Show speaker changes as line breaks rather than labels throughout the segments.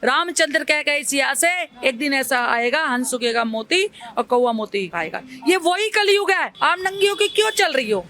रामचंद्र कह गए सिया से एक दिन ऐसा आएगा, हंस सुखेगा मोती और कौवा मोती खाएगा। ये वही कलयुग है। आप नंगी होके क्यों चल रही हो?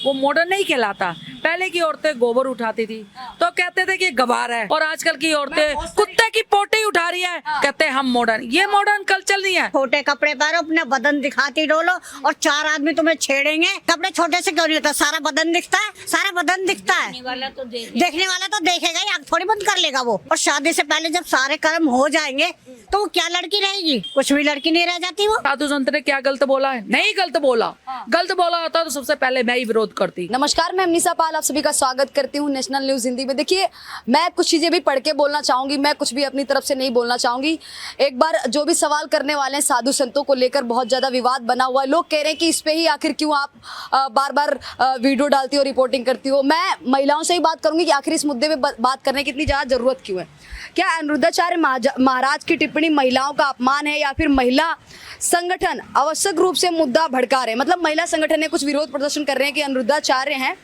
वो मॉडर्न नहीं कहलाता। पहले की औरतें गोबर उठाती थी तो कहते थे कि गवार है, और आजकल की औरतें कुत्ते की पोटी उठा रही है, कहते हैं हम मॉडर्न। ये मॉडर्न कल्चर नहीं है।
छोटे कपड़े पहनो, अपना बदन दिखाती डोलो और चार आदमी तुम्हें छेड़ेंगे। कपड़े छोटे से क्यों नहीं होता? सारा बदन दिखता है, सारा बदन दिखता है। देखने वाला तो देखेगा ही, आँख थोड़ी बंद कर लेगा वो। और शादी से पहले जब सारे कर्म हो जाएंगे तो वो क्या लड़की रहेगी? कुछ भी लड़की नहीं रह जाती वो।
साधु संत ने क्या गलत बोला है? नहीं गलत बोला। गलत बोला होता तो सबसे पहले मैं ही विरोध करती।
नमस्कार, मैं अमनीसा पाल आप सभी का स्वागत करती हूँ नेशनल न्यूज हिंदी में। देखिए, मैं कुछ चीजें भी पढ़ के बोलना चाहूंगी, मैं कुछ भी अपनी तरफ से नहीं बोलना चाहूंगी। एक बार जो भी सवाल करने वाले हैं साधु संतों को लेकर बहुत ज्यादा विवाद बना हुआ है। लोग कह रहे हैं कि इस पे ही आखिर क्यों आप बार बार वीडियो डालती हो, रिपोर्टिंग करती हो। मैं महिलाओं से ही बात करूंगी कि आखिर इस मुद्दे पे बात करने की इतनी ज्यादा जरूरत क्यों है। क्या अनिरुद्धाचार्य महाराज की टिप्पणी महिलाओं का अपमान है, या फिर महिला संगठन आवश्यक रूप से मुद्दा भड़का रहे हैं? मतलब महिला संगठन ने कुछ विरोध प्रदर्शन कर रहे हैं कि अनिरुद्धाचार्य हैं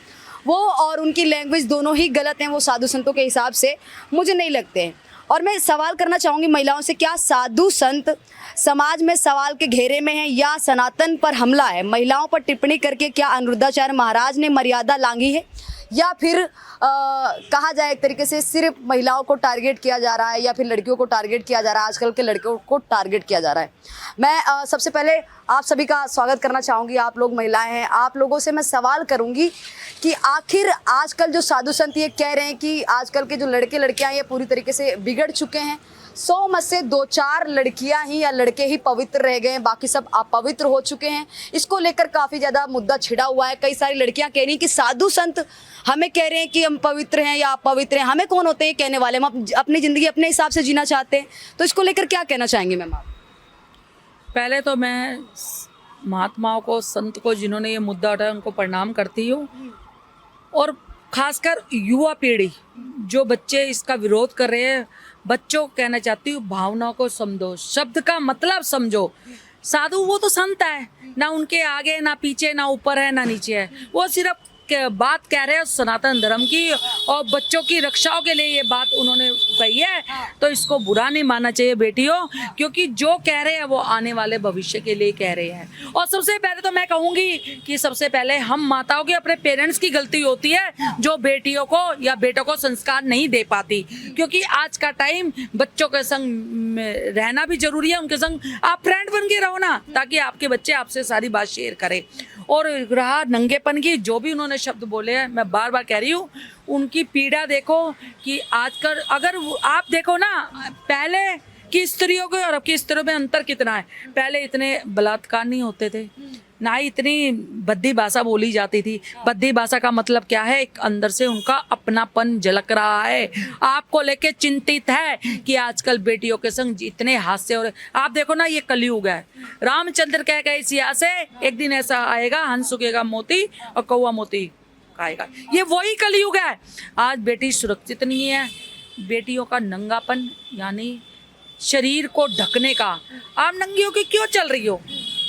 वो और उनकी लैंग्वेज दोनों ही गलत हैं, वो साधु संतों के हिसाब से मुझे नहीं लगते हैं। और मैं सवाल करना चाहूँगी महिलाओं से, क्या साधु संत समाज में सवाल के घेरे में हैं या सनातन पर हमला है? महिलाओं पर टिप्पणी करके क्या अनिरुद्धाचार्य महाराज ने मर्यादा लांघी है, या फिर कहा जाए एक तरीके से सिर्फ महिलाओं को टारगेट किया जा रहा है, या फिर लड़कियों को टारगेट किया जा रहा है, आजकल के लड़कियों को टारगेट किया जा रहा है? मैं सबसे पहले आप सभी का स्वागत करना चाहूँगी। आप लोग महिलाएं हैं, आप लोगों से मैं सवाल करूँगी कि आखिर आजकल जो साधु संत ये कह रहे हैं कि आजकल के जो लड़के लड़कियाँ ये पूरी तरीके से बिगड़ चुके हैं, 100 में से 2-4 लड़कियां ही या लड़के ही पवित्र रह गए हैं, बाकी सब अपवित्र हो चुके हैं। इसको लेकर काफ़ी ज़्यादा मुद्दा छिड़ा हुआ है। कई सारी लड़कियां कह रही हैं कि साधु संत हमें कह रहे हैं कि हम पवित्र हैं या अपवित्र हैं, हमें कौन होते हैं कहने वाले? हम अपनी ज़िंदगी अपने हिसाब से जीना चाहते हैं। तो इसको लेकर क्या कहना चाहेंगे मैम आप?
पहले तो मैं महात्माओं को, संत को, जिन्होंने ये मुद्दा उठाया उनको प्रणाम करती हूँ, और खासकर युवा पीढ़ी जो बच्चे इसका विरोध कर रहे हैं, बच्चों को कहना चाहती हूँ भावनाओं को समझो, शब्द का मतलब समझो। साधु वो तो संत है, ना उनके आगे ना पीछे, ना ऊपर है ना नीचे है। वो सिर्फ बात कह रहे हैं सनातन धर्म की और बच्चों की रक्षाओं के लिए ये बात उन्होंने कही है। तो इसको बुरा नहीं मानना चाहिए बेटियों, क्योंकि जो कह रहे हैं वो आने वाले भविष्य के लिए कह रहे हैं। और सबसे पहले तो मैं कहूँगी कि सबसे पहले हम माताओं की, अपने पेरेंट्स की गलती होती है जो बेटियों को या बेटों को संस्कार नहीं दे पाती। क्योंकि आज का टाइम बच्चों के संग रहना भी जरूरी है, उनके संग आप फ्रेंड बन के रहो ना, ताकि आपके बच्चे आपसे सारी बात शेयर करें। और रहा नंगेपन की, जो भी उन्होंने शब्द बोले हैं, मैं बार बार कह रही हूँ उनकी पीड़ा देखो कि आजकल अगर आप देखो ना, पहले की स्त्रियों को और अब की स्त्रियों में अंतर कितना है। पहले इतने बलात्कार नहीं होते थे, ना ही इतनी बद्दी भाषा बोली जाती थी। बद्दी भाषा का मतलब क्या है? एक अंदर से उनका अपनापन झलक रहा है। आपको लेके चिंतित है कि आजकल बेटियों के संग इतने हादसे हो रहे। आप देखो ना, ये कलयुग है। रामचंद्र कह गए सिया से एक दिन ऐसा आएगा, हंस सुखेगा मोती और कौवा मोती खाएगा। ये वही कलयुग है। आज बेटी सुरक्षित नहीं है। बेटियों का नंगापन यानी शरीर को ढकने का, आप नंगी होके क्यों चल रही हो?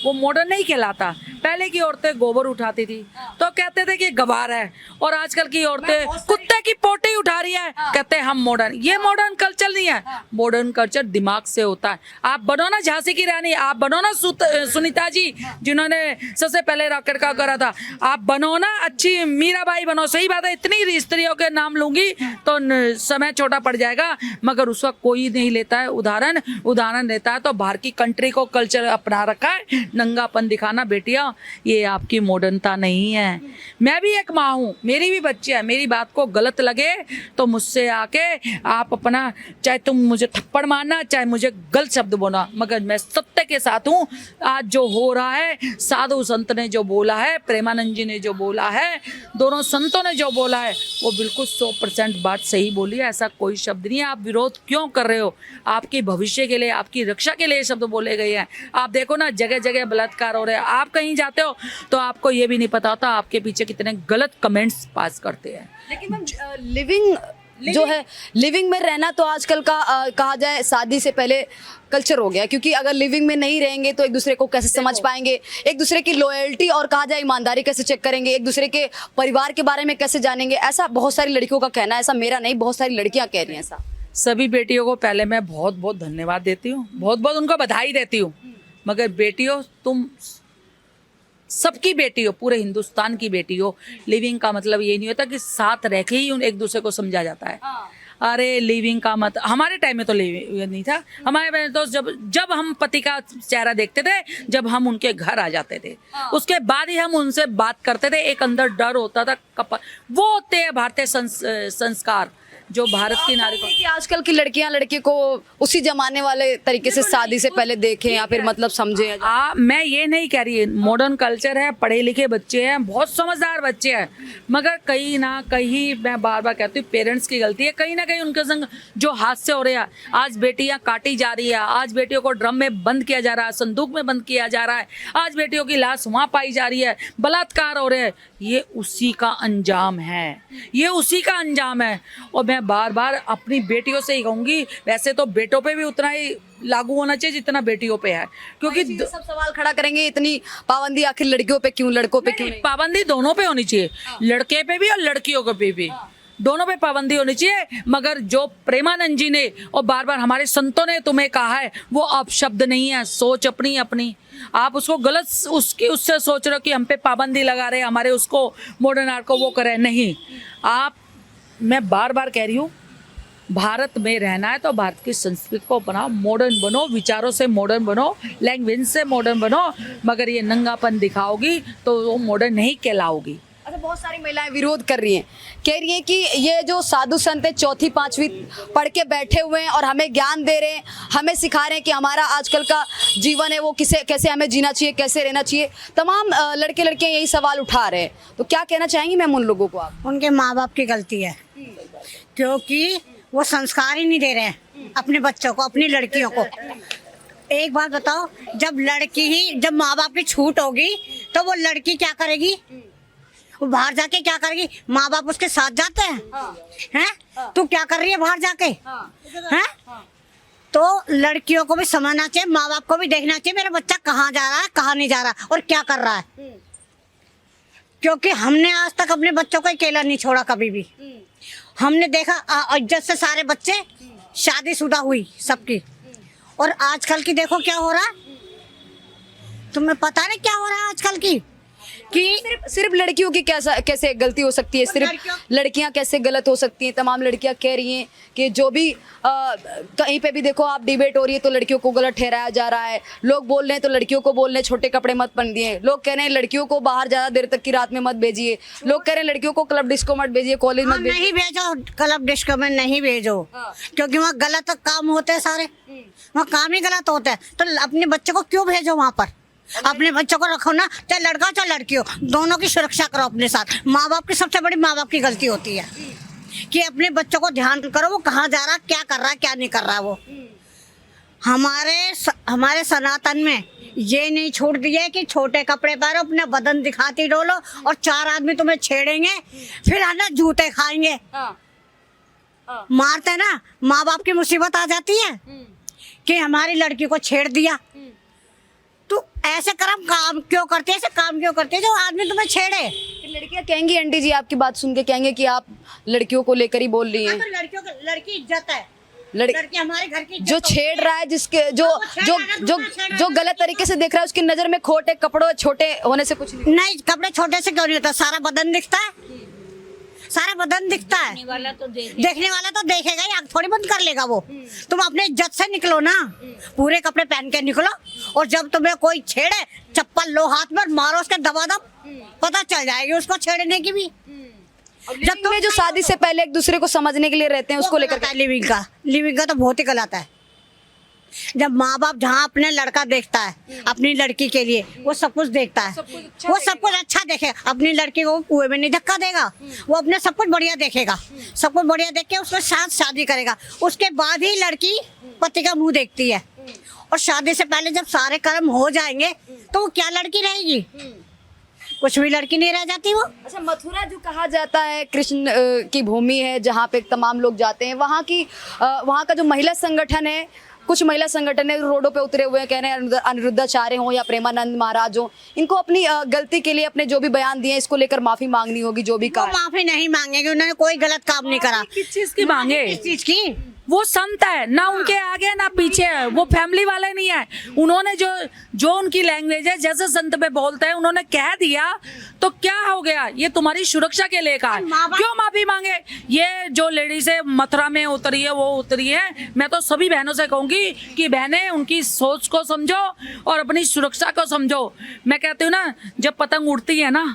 वो मॉडर्न नहीं कहलाता। पहले की औरतें गोबर उठाती थी तो कहते थे कि गवार है, और आजकल की औरतें कुत्ते की पोटी उठा रही है, कहते हैं हम मॉडर्न। ये मॉडर्न कल्चर नहीं है। मॉडर्न कल्चर दिमाग से होता है। आप बनो ना झांसी की रानी, आप बनो ना सुनीता जी जिन्होंने सबसे पहले रॉकेट का करा था, आप बनो ना अच्छी मीराबाई बनो। सही बात है, इतनी स्त्रियों के नाम लूंगी तो समय छोटा पड़ जाएगा, मगर उसका कोई नहीं लेता है उदाहरण लेता है तो बाहर की कंट्री को कल्चर अपना रखा है। नंगापन दिखाना बेटियां, ये आपकी मॉडर्नता नहीं है। मैं भी एक माँ हूँ, मेरी भी बच्ची है। मेरी बात को गलत लगे तो मुझसे आके आप अपना, चाहे तुम मुझे थप्पड़ मारना, चाहे मुझे गलत शब्द बोलना, मगर मैं सत्य के साथ हूँ। आज जो हो रहा है, साधु संत ने जो बोला है, प्रेमानंद जी ने जो बोला है, दोनों संतों ने जो बोला है, वो बिल्कुल 100% बात सही बोली है। ऐसा कोई शब्द नहीं है। आप विरोध क्यों कर रहे हो? आपके भविष्य के लिए, आपकी रक्षा के लिए शब्द बोले गए हैं। आप देखो ना, जगह जगह बलात्कार हो रहे हैं। आप कहीं जाते हो तो आपको ये भी नहीं पता होता आपके पीछे कितने गलत कमेंट्स पास करते हैं।
लेकिन मैम लिविंग में रहना तो आजकल का कहा जाए शादी से पहले कल्चर हो गया, क्योंकि अगर लिविंग में नहीं रहेंगे तो एक दूसरे को कैसे समझ पाएंगे, एक दूसरे की लॉयल्टी और कहा जाए ईमानदारी कैसे चेक करेंगे, एक दूसरे के परिवार के बारे में कैसे जानेंगे? ऐसा बहुत सारी लड़कियों का कहना है, ऐसा मेरा नहीं, बहुत सारी लड़कियां कह रही हैं ऐसा।
सभी बेटियों को पहले मैं बहुत बहुत धन्यवाद देती हूँ, बहुत बहुत उनको बधाई देती हूँ। मगर बेटियों, तुम सबकी बेटी हो, पूरे हिंदुस्तान की बेटी हो। लिविंग का मतलब ये नहीं होता कि साथ रह के ही उन एक दूसरे को समझा जाता है। अरे लिविंग का मत, हमारे टाइम में तो लिविंग नहीं था। हमारे में तो जब हम पति का चेहरा देखते थे, जब हम उनके घर आ जाते थे, उसके बाद ही हम उनसे बात करते थे। एक अंदर डर होता था, वो होते हैं भारतीय संस्कार जो भारत की नारी को।
कि आजकल की लड़कियां लड़के को उसी जमाने वाले तरीके से शादी से पहले देखें या फिर मतलब समझें।
मैं ये नहीं कह रही, मॉडर्न कल्चर है, पढ़े लिखे बच्चे हैं, बहुत समझदार बच्चे हैं, मगर कहीं ना कहीं मैं बार बार कहती हूँ पेरेंट्स की गलती है। कहीं ना कहीं उनके संग जो हादसे हो रहे हैं, आज बेटियां काटी जा रही है, आज बेटियों को ड्रम में बंद किया जा रहा है, संदूक में बंद किया जा रहा है, आज बेटियों की लाश वहाँ पाई जा रही है, बलात्कार हो रहे हैं, ये उसी का अंजाम है, ये उसी का अंजाम है। और मैं बार बार अपनी बेटियों से ही कहूँगी, वैसे तो बेटों पे भी उतना ही लागू होना चाहिए जितना बेटियों पे है, क्योंकि
सब सवाल खड़ा करेंगे, इतनी पाबंदी आखिर लड़कियों पे क्यों, लड़कों पे क्यों नहीं?
पाबंदी दोनों पे होनी चाहिए, लड़के पे भी और लड़कियों पे भी, दोनों पे पाबंदी होनी चाहिए। मगर जो प्रेमानंद जी ने और बार बार हमारे संतों ने तुम्हें कहा है, वो अब शब्द नहीं है, सोच अपनी अपनी। आप उसको गलत उससे सोच रहे हो कि हम पे पाबंदी लगा रहे, हमारे उसको मॉडर्न आर्ट को वो करे, नहीं। आप, मैं बार बार कह रही हूँ, भारत में रहना है तो भारत की संस्कृति को अपनाओ, मॉडर्न बनो, विचारों से मॉडर्न बनो, लैंग्वेज से मॉडर्न बनो, मगर ये नंगापन दिखाओगी तो वो मॉडर्न नहीं कहलाओगी।
अच्छा, बहुत सारी महिलाएं विरोध कर रही हैं, कह रही हैं कि ये जो साधु संत है 4वीं 5वीं पढ़ के बैठे हुए हैं और हमें ज्ञान दे रहे हैं, हमें सिखा रहे हैं कि हमारा आजकल का जीवन है वो कैसे हमें जीना चाहिए, कैसे रहना चाहिए। तमाम लड़के लड़कियां यही सवाल उठा रहे हैं, तो क्या कहना चाहेंगी मैम उन लोगों को आप?
उनके माँ बाप की गलती है, क्योंकि वो संस्कार ही नहीं दे रहे हैं अपने बच्चों को, अपनी लड़कियों को। एक बात बताओ, जब माँ बाप की छूट होगी तो वो लड़की क्या करेगी? वो बाहर जाके क्या करेगी? माँ बाप उसके साथ जाते हैं, हैं? तू क्या कर रही है बाहर जाके, हैं? तो लड़कियों को भी समझना चाहिए, माँ बाप को भी देखना चाहिए मेरा बच्चा कहाँ जा रहा है, कहाँ नहीं जा रहा और क्या कर रहा है। क्योंकि हमने आज तक अपने बच्चों को अकेला नहीं छोड़ा कभी भी। हमने देखा इज्जत से सारे बच्चे, शादीशुदा हुई सबकी, और आजकल की देखो क्या हो रहा है, तुम्हें पता नहीं क्या हो रहा है आजकल की, कि
सिर्फ लड़कियों की कैसे गलती हो सकती है, सिर्फ लड़कियां कैसे गलत हो सकती हैं? तमाम लड़कियां कह रही हैं कि जो भी कहीं पे भी देखो आप डिबेट हो रही है तो लड़कियों को गलत ठहराया जा रहा है। लोग बोल रहे हैं तो लड़कियों को बोल रहे हैं छोटे कपड़े मत पहनिए, लोग कह रहे हैं लड़कियों को बाहर ज़्यादा देर तक की रात में मत भेजिए, लोग कह रहे हैं लड़कियों को क्लब डिस्को मत भेजिए, कॉलेज मत भेजिए।
नहीं भेजो, क्लब डिस्को में नहीं भेजो, क्योंकि वहाँ गलत काम होते हैं सारे, वहाँ काम ही गलत होता है। तो अपने बच्चे को क्यों भेजो वहाँ पर? अपने बच्चों को रखो ना, चाहे लड़का चाहे लड़की हो, दोनों की सुरक्षा करो अपने साथ। माँ बाप की सबसे बड़ी माँ बाप की गलती होती है कि अपने बच्चों को ध्यान करो वो कहाँ जा रहा है, क्या कर रहा है, क्या नहीं कर रहा है। वो हमारे सनातन में ये नहीं छूट दिया है कि छोटे कपड़े पहनो, अपना बदन दिखाती डोलो और 4 आदमी तुम्हें छेड़ेंगे, फिर है ना जूते खाएंगे, मारते ना, माँ बाप की मुसीबत आ जाती है कि हमारी लड़की को छेड़ दिया। तो ऐसे काम क्यों करते हैं, ऐसे काम क्यों करते हैं जो आदमी तुम्हें छेड़े?
लड़कियां कहेंगी, आंटी जी आपकी बात सुन के कहेंगे कि आप लड़कियों को लेकर ही बोल रही हैं।
तो लड़कियों की लड़की इज्जत है,
लड़की
हमारे घर की
जो छेड़ रहा है, जिसके जो गलत तरीके से देख रहा है, उसकी नजर में खोट है, कपड़ों छोटे होने से कुछ
नहीं। कपड़े छोटे से क्यों नहीं होता, सारा बदन दिखता है, सारा बदन दिखता है। देखने वाला तो देखेगा ही, आँख थोड़ी बंद कर लेगा वो। तुम अपने इज्जत से निकलो ना, पूरे कपड़े पहन के निकलो, और जब तुम्हें कोई छेड़े चप्पल लो हाथ में, मारो उसके दबादब, पता चल जाएगी उसको छेड़ने की भी।
जब तुम्हें जो शादी से पहले एक दूसरे को समझने के लिए रहते हैं उसको लेकर
लिविंग का तो बहुत ही गलत है। जब माँ बाप जहाँ अपने लड़का देखता है अपनी लड़की के लिए, वो सब कुछ देखता है, वो सब कुछ अच्छा देखेगा, अपनी लड़की को कुएं में नहीं धक्का देगा, वो अपने सब कुछ बढ़िया देखेगा, सब कुछ बढ़िया देख के उसके साथ शादी करेगा। उसके बाद ही लड़की पति का मुंह देखती है, और शादी से पहले जब सारे कर्म हो जाएंगे तो वो क्या लड़की रहेगी? कुछ भी लड़की नहीं रह जाती वो।
अच्छा, मथुरा जो कहा जाता है कृष्ण की भूमि है जहाँ पे तमाम लोग जाते हैं, वहाँ का जो महिला संगठन है, कुछ महिला संगठन है रोडों पे उतरे हुए हैं, कह रहे हैं अनिरुद्धाचार्य हो या प्रेमानंद महाराज हो, इनको अपनी गलती के लिए अपने जो भी बयान दिए इसको लेकर माफी मांगनी होगी। जो भी कहा,
माफी नहीं मांगेगी, उन्होंने कोई गलत काम नहीं करा।
किस चीज की मांगे?
किस चीज की?
वो संत है, ना उनके आगे ना पीछे है, वो फैमिली वाले नहीं है। उन्होंने जो उनकी लैंग्वेज है, जैसे संत पे बोलते हैं, उन्होंने कह दिया तो क्या हो गया, ये तुम्हारी सुरक्षा के लिए कहा है, क्यों माफी मांगे। ये जो लेडीज है मथुरा में उतरी है, वो उतरी है, मैं तो सभी बहनों से कहूंगी कि बहनें उनकी सोच को समझो और अपनी सुरक्षा को समझो। मैं कहती हूँ ना, जब पतंग उड़ती है ना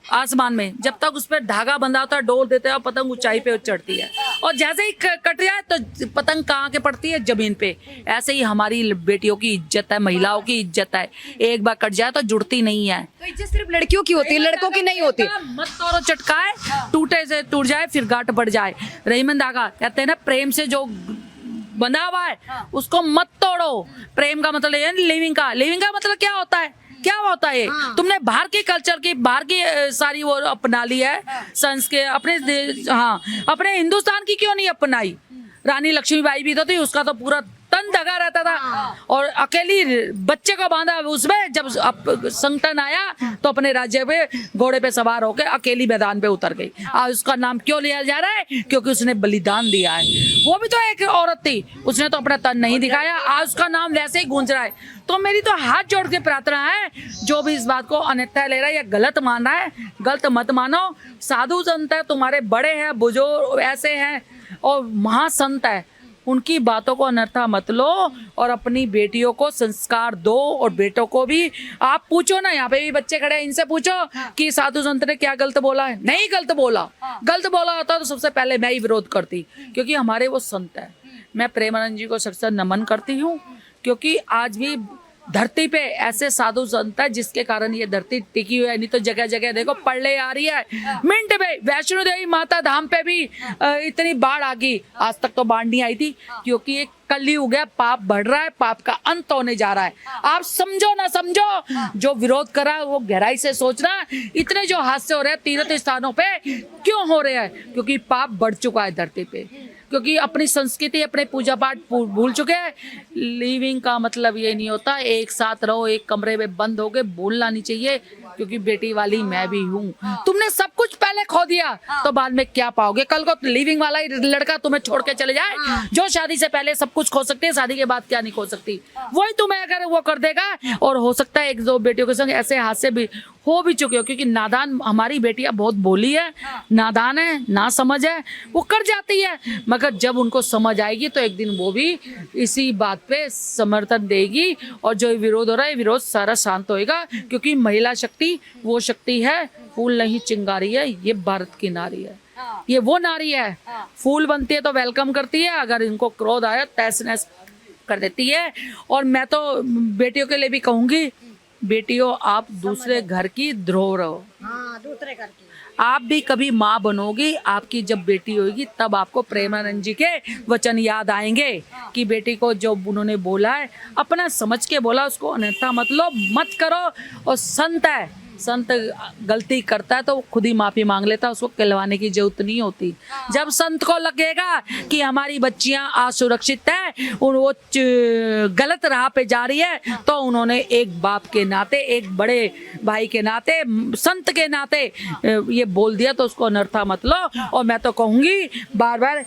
आसमान में, जब तक उस पर धागा बंधा होता है, डोल देते हैं, पतंग ऊंचाई पे चढ़ती है, और जैसे ही कट जाए तो पतंग कहाँ के पड़ती है, जमीन पे। ऐसे ही हमारी बेटियों की इज्जत है, महिलाओं की इज्जत है, एक बार कट जाए तो जुड़ती नहीं है।
तो इज्जत सिर्फ लड़कियों की होती है, लड़कों की नहीं होती।
मत तोड़ो चटकाए, टूटे से टूट जाए फिर गांठ बढ़ जाए। रहीमन धागा कहते हैं ना, प्रेम से जो बंधा हुआ है उसको मत तोड़ो। प्रेम का मतलब है लिविंग का मतलब क्या होता है, क्या होता है। तुमने बाहर की कल्चर की, बाहर की सारी वो अपना ली है संस्कृति, अपने हिंदुस्तान की क्यों नहीं अपनाई। रानी लक्ष्मीबाई भी तो थी, उसका तो पूरा तन दगा रहता था, और अकेली बच्चे को बांधा उसमें। जब संकटन आया तो अपने राज्य पे घोड़े पे सवार होकर अकेली मैदान पे उतर गई। आज उसका नाम क्यों लिया जा रहा है, क्योंकि उसने बलिदान दिया है। वो भी तो एक औरत थी, उसने तो अपना तन नहीं दिखाया, आज उसका नाम वैसे ही गूंज रहा है। तो मेरी तो हाथ जोड़ के प्रार्थना है, जो भी इस बात को अन्यथा ले रहा है या गलत मान रहा है, गलत मत मानो। साधु संत है, तुम्हारे बड़े हैं, बुजुर्ग ऐसे हैं और महासंत है, उनकी बातों को अनर्था मत लो और अपनी बेटियों को संस्कार दो। और बेटों को भी आप पूछो ना, यहाँ पे भी बच्चे खड़े हैं, इनसे पूछो कि साधु संत ने क्या गलत बोला है। नहीं गलत बोला, गलत बोला होता तो सबसे पहले मैं ही विरोध करती, क्योंकि हमारे वो संत है। मैं प्रेमानंद जी को सबसे नमन करती हूँ, क्योंकि आज भी धरती पे ऐसे साधु संत है जिसके कारण ये धरती टिकी हुई है। नहीं तो जगह जगह देखो पड़ले आ रही है। मिनट में वैष्णो देवी माता धाम पे भी इतनी बाढ़ आ गई, आज तक तो बाढ़ नहीं आई थी, क्योंकि एक कलयुग है, पाप बढ़ रहा है, पाप का अंत होने जा रहा है। आप समझो ना समझो, जो विरोध कर रहा है वो गहराई से सोचना। इतने जो हादसे हो रहे हैं तीर्थ स्थानों पे क्यों हो रहे हैं, क्योंकि पाप बढ़ चुका है धरती पे, क्योंकि अपनी संस्कृति, अपने पूजा पाठ भूल चुके हैं। लिविंग का मतलब ये नहीं होता एक साथ रहो, एक कमरे में बंद हो गए, बोलना नहीं चाहिए, क्योंकि बेटी वाली मैं भी हूँ। तुमने सब कुछ पहले खो दिया तो बाद में क्या पाओगे। कल को लिविंग वाला ही लड़का तुम्हें छोड़ के चले जाए, जो शादी से पहले सब कुछ खो सकती है, शादी के बाद क्या नहीं खो सकती, वही तुम्हें अगर वो कर देगा। और हो सकता है एक दो बेटियों के संग ऐसे हादसे भी हो भी चुके हो, क्योंकि नादान हमारी बेटियां बहुत बोली है, नादान है, ना समझ है, वो कर जाती है। मगर जब उनको समझ आएगी तो एक दिन वो भी इसी बात पे समर्थन देगी, और जो विरोध हो रहा है विरोध सारा शांत होएगा। क्योंकि महिला शक्ति वो शक्ति है, फूल नहीं चिंगारी है, ये भारत की नारी है, ये वो नारी है। फूल बनती है तो वेलकम करती है, अगर इनको क्रोध आया तहस नहस कर देती है। और मैं तो बेटियों के लिए भी कहूंगी, बेटियों आप दूसरे घर की द्रोह रहो।
दूसरे घर की
आप भी कभी माँ बनोगी, आपकी जब बेटी होगी तब आपको प्रेमानंद जी के वचन याद आएंगे कि बेटी को जो उन्होंने बोला है अपना समझ के बोला, उसको अन्यथा मत लो, मत करो। और संत है, संत गलती करता है तो वो खुद ही माफी मांग लेता है, उसको कहलवाने की जरूरत नहीं होती। जब संत को लगेगा कि हमारी बच्चियां असुरक्षित है, वो गलत राह पे जा रही है, तो उन्होंने एक बाप के नाते, एक बड़े भाई के नाते, संत के नाते ये बोल दिया, तो उसको अनर्था मत लो। और मैं तो कहूंगी बार बार,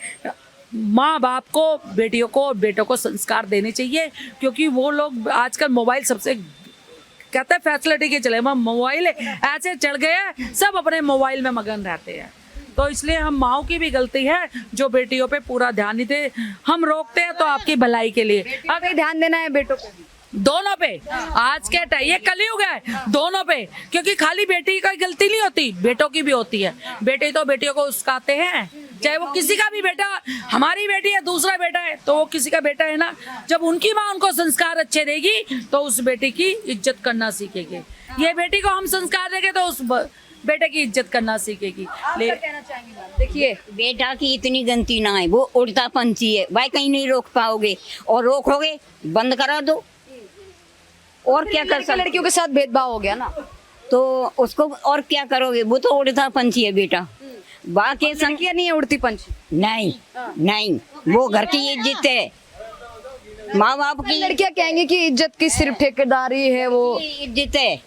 माँ बाप को बेटियों को और बेटों को संस्कार देने चाहिए, क्योंकि वो लोग आजकल मोबाइल सबसे कहते हैं फैसिलिटी के चले, मोबाइल ऐसे चढ़ गए हैं, सब अपने मोबाइल में मगन रहते हैं। तो इसलिए हम माओ की भी गलती है जो बेटियों पे पूरा ध्यान नहीं दे। हम रोकते हैं तो आपकी भलाई के लिए,
अगर ध्यान देना है बेटों को भी,
दोनों पे। आज के टाइम ये कलयुग है, दोनों पे, क्योंकि खाली बेटी का गलती नहीं होती, बेटों की भी होती है। बेटे तो बेटियों को उस्काते हैं, चाहे वो किसी का भी बेटा, हमारी बेटी है, दूसरा बेटा है तो वो किसी का बेटा है ना। जब उनकी माँ उनको संस्कार अच्छे देगी तो उस बेटी की इज्जत करना सीखेगी। ये बेटी को हम संस्कार देंगे तो उस बेटे की इज्जत करना सीखेगी।
देखिए
बेटा की इतनी गलती ना है, वो उड़ता पंछी है भाई, कहीं नहीं रोक पाओगे, और रोकोगे बंद करा दो, और क्या कर सकते।
लड़कियों के साथ भेदभाव हो गया ना,
तो उसको और क्या करोगे, वो तो उड़ता पंछी है बेटा। बाकी
लड़कियां नहीं है उड़ती पंछी,
नहीं नहीं, वो घर की इज्जत है, माँ बाप की
लड़कियां कहेंगी कि इज्जत की सिर्फ ठेकेदारी है, वो
इज्जत है।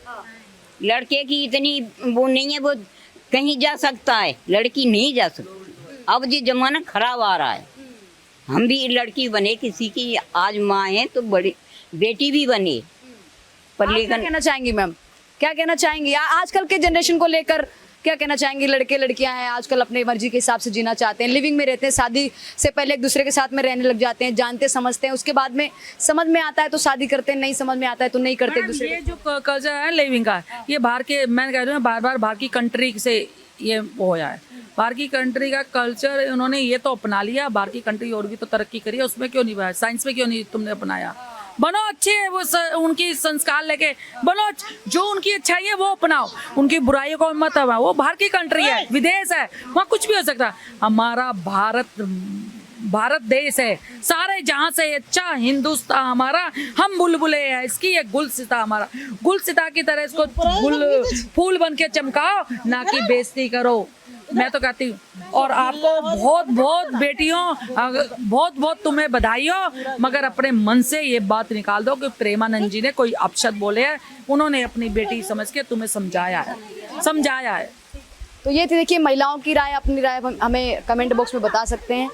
लड़के की इतनी वो नहीं है, वो कहीं जा सकता है, लड़की नहीं जा सकती। अब ये जमाना खराब आ रहा है,
हम भी लड़की बने किसी की, आज माँ है तो बड़ी बेटी भी बने, पर
आप क्या
लेकिन
कहना चाहेंगी मैम, क्या कहना चाहेंगी आजकल के जनरेशन को लेकर, क्या कहना चाहेंगी? लड़के लड़कियां हैं आजकल अपने मर्जी के हिसाब से जीना चाहते हैं, लिविंग में रहते हैं, शादी से पहले एक दूसरे के साथ में रहने लग जाते हैं, जानते समझते हैं, उसके बाद में समझ में आता है तो शादी करते हैं, नहीं समझ में आता है तो नहीं करते एक दूसरे
ये जो कल्चर है लिविंग का, ये बाहर के, मैं कह रही हूँ बार बार बाहर की कंट्री से ये वो होया है। बाहर की कंट्री का कल्चर उन्होंने ये तो अपना लिया, बाहर की कंट्री और भी तो तरक्की करी है, उसमें क्यों नहीं हुआ? साइंस में क्यों नहीं तुमने अपनाया? बनो अच्छे, वो उनकी संस्कार लेके बनो, जो उनकी अच्छाई है वो अपनाओ, उनकी बुराइयों को मत अपनाओ। वो बाहर की कंट्री है, विदेश है, वहाँ कुछ भी हो सकता है। हमारा भारत देश है, सारे जहाँ से अच्छा हिंदुस्तान हमारा, हम बुलबुले हैं इसकी, ये गुलसिता हमारा, गुलसिता की तरह इसको फूल बन के चमकाओ, ना कि बेइज्जती करो। मैं तो कहती हूँ, और आपको बहुत बहुत बेटियों, बहुत बहुत तुम्हें बधाई हो, मगर अपने मन से ये बात निकाल दो कि प्रेमानंद जी ने कोई अपशब्द बोले हैं, उन्होंने अपनी बेटी समझ के तुम्हें समझाया है।
तो ये थी देखिए महिलाओं की राय, अपनी राय हमें कमेंट बॉक्स में बता सकते हैं।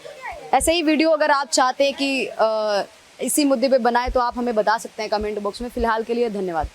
ऐसे ही वीडियो अगर आप चाहते हैं कि इसी मुद्दे पे बनाए तो आप हमें बता सकते हैं कमेंट बॉक्स में। फिलहाल के लिए धन्यवाद।